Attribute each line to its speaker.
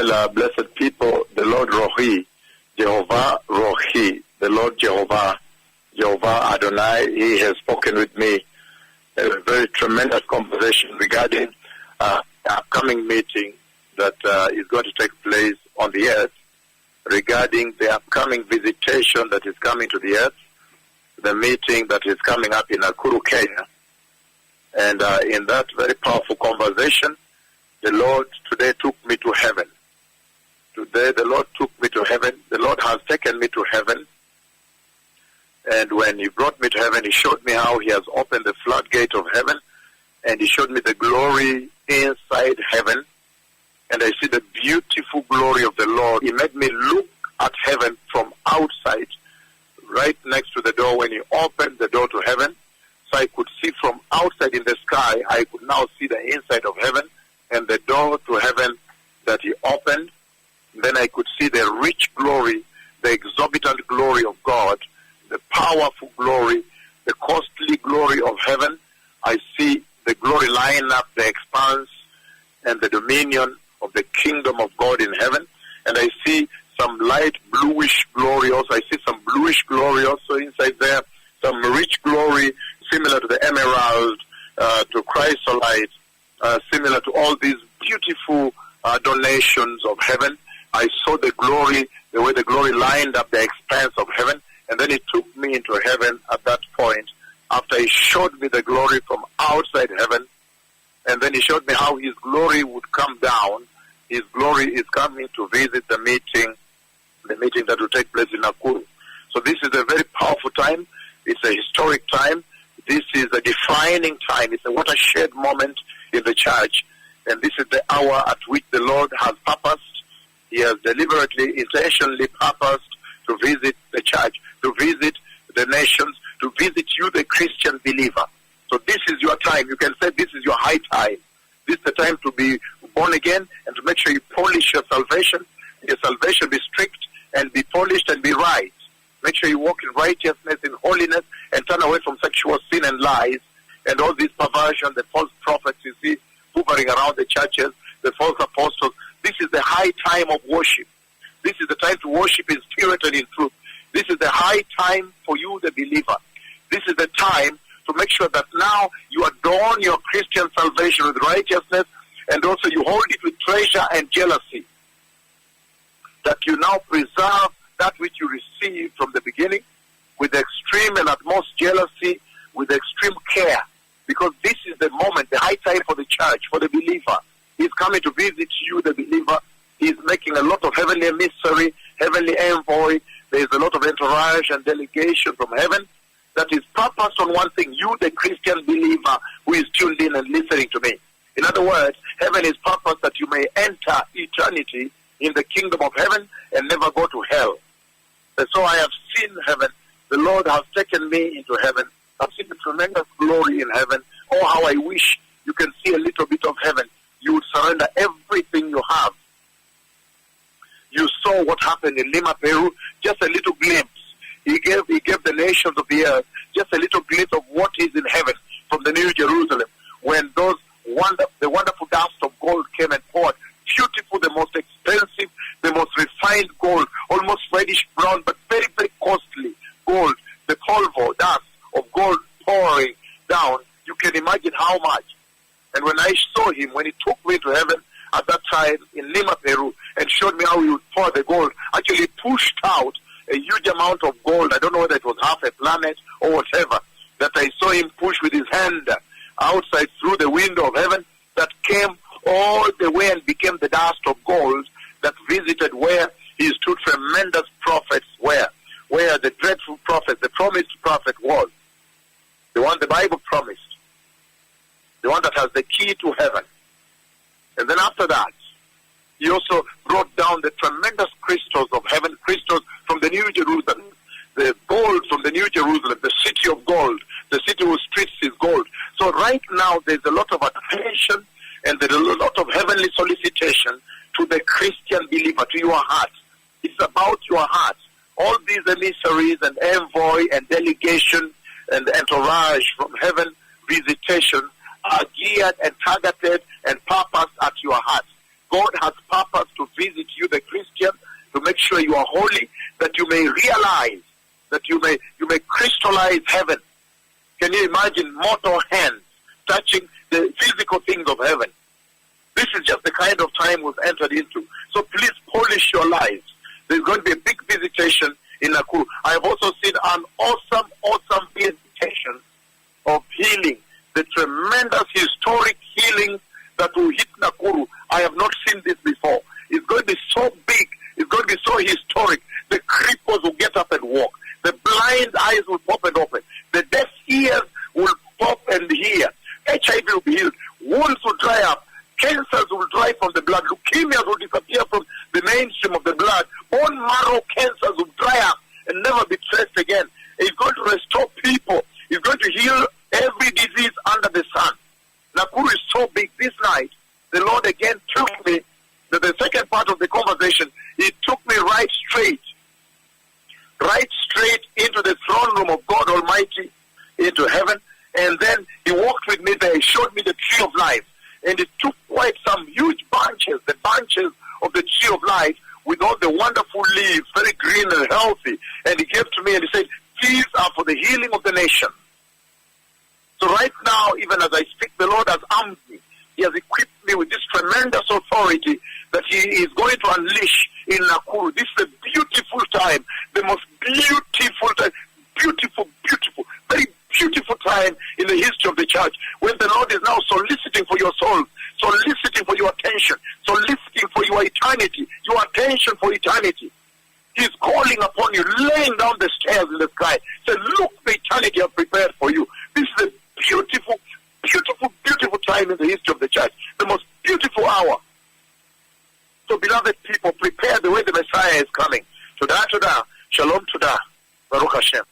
Speaker 1: Well, blessed people, the Lord Rohi, Jehovah Rohi, the Lord Jehovah Adonai, He has spoken with me a very tremendous conversation regarding the upcoming meeting that is going to take place on the earth, regarding the upcoming visitation that is coming to the earth, the meeting that is coming up in Nakuru, Kenya. And in that very powerful conversation, the Lord today took me to heaven. Today the Lord took me to heaven. The Lord has taken me to heaven. And when He brought me to heaven, He showed me how He has opened the floodgate of heaven. And He showed me the glory inside heaven. And I see the beautiful glory of the Lord. He made me look at heaven from outside, right next to the door. When He opened the door to heaven, so I could see from outside in the sky, I could now see the inside of heaven and the door to heaven that He opened. Then I could see the rich glory, the exorbitant glory of God, the powerful glory, the costly glory of heaven. I see the glory line up, the expanse and the dominion of the kingdom of God in heaven. And I see some light bluish glory also. I see some bluish glory also inside there, some rich glory similar to the emerald, to chrysolite, similar to all these beautiful donations of heaven. I saw the glory, the way the glory lined up the expanse of heaven, and then He took me into heaven at that point, after He showed me the glory from outside heaven, and then He showed me how His glory would come down. His glory is coming to visit the meeting that will take place in Nakuru. So this is a very powerful time. It's a historic time. This is a defining time. It's a watershed moment in the church. And this is the hour at which the Lord has purposed. He has deliberately, intentionally purposed to visit the church, to visit the nations, to visit you, the Christian believer. So this is your time. You can say this is your high time. This is the time to be born again and to make sure you polish your salvation. Your salvation be strict and be polished and be right. Make sure you walk in righteousness, in holiness, and turn away from sexual sin and lies and all these perversion, the false prophets you see hovering around the churches, the false apostles. This is the high time of worship. This is the time to worship in spirit and in truth. This is the high time for you, the believer. This is the time to make sure that now you adorn your Christian salvation with righteousness, and also you hold it with treasure and jealousy. That you now preserve that which you received from the beginning with extreme and utmost jealousy, with extreme care. Because this is the moment, the high time for the church, for the believer. He's coming to visit you, the believer. He's making a lot of heavenly emissary, heavenly envoy. There's a lot of entourage and delegation from heaven that is purposed on one thing, you, the Christian believer who is tuned in and listening to me. In other words, heaven is purposed that you may enter eternity in the kingdom of heaven and never go to hell. And so I have seen heaven. The Lord has taken me into heaven. I've seen the tremendous glory in heaven. Oh, how I wish you can see a little bit of heaven. You would surrender everything you have. You saw what happened in Lima, Peru, just a little glimpse. He gave the nations of the earth just a little glimpse of what is in heaven from the New Jerusalem. When the wonderful dust of gold came and poured, beautiful, the most expensive, the most refined gold, almost reddish brown, but very, very costly gold. The polvo, dust of gold pouring down. You can imagine how much. And when I saw Him, when He took me to heaven at that time in Lima, Peru, and showed me how He would pour the gold, actually pushed out a huge amount of gold. I don't know whether it was half a planet or whatever, that I saw Him push with His hand outside through the window of heaven, that came all the way and became the dust of gold that visited where His two tremendous prophets were, where the dreadful prophet, the promised prophet was, the one the Bible promised, the one that has the key to heaven. And then after that, He also brought down the tremendous crystals of heaven, crystals from the New Jerusalem, the gold from the New Jerusalem, the city of gold, the city whose streets is gold. So right now there's a lot of attention and there's a lot of heavenly solicitation to the Christian believer, to your heart. It's about your heart. All these emissaries and envoy and delegation and entourage from heaven, visitation, are geared and targeted and purposed at your heart. God has purpose to visit sure you are holy, that you may realize, that you may crystallize heaven. Can you imagine mortal hands touching the physical things of heaven? This is just the kind of time we've entered into. So please polish your lives. There's going to be a big visitation in Nakuru. I have also seen an awesome visitation of healing. The tremendous historic healing that will hit Nakuru. I have not seen this before. It's going to be so big. It's going to be so historic. The cripples will get up and walk. The blind eyes will pop and open. The deaf ears will pop and hear. HIV will be healed. Wounds will dry up. Cancers will dry from the blood. Leukemias will disappear from the mainstream of the blood. Bone marrow cancers will dry up and never be traced again. It's going to restore people. It's going to heal every disease under the sun. Nakuru is so big. This night, the Lord again took me, the second part of the conversation, He took me right straight into the throne room of God Almighty, into heaven, and then He walked with me there. He showed me the tree of life, and it took quite some huge branches, the branches of the tree of life, with all the wonderful leaves, very green and healthy, and He gave to me and He said, these are for the healing of the nation. So right now, even as I speak, the Lord has armed me. He has equipped me with this tremendous authority that He is going to unleash in Nakuru. This is a beautiful time, the most beautiful time, beautiful, very beautiful time in the history of the church, when the Lord is now soliciting for your soul, soliciting for your attention, soliciting for your eternity, your attention for eternity. He's calling upon you, laying down the stairs in the sky. Say, look, the eternity I've prepared for you. This is a beautiful time in the history of the church. The most beautiful hour. So, beloved people, prepare the way the Messiah is coming. Toda, shalom toda, Baruch Hashem.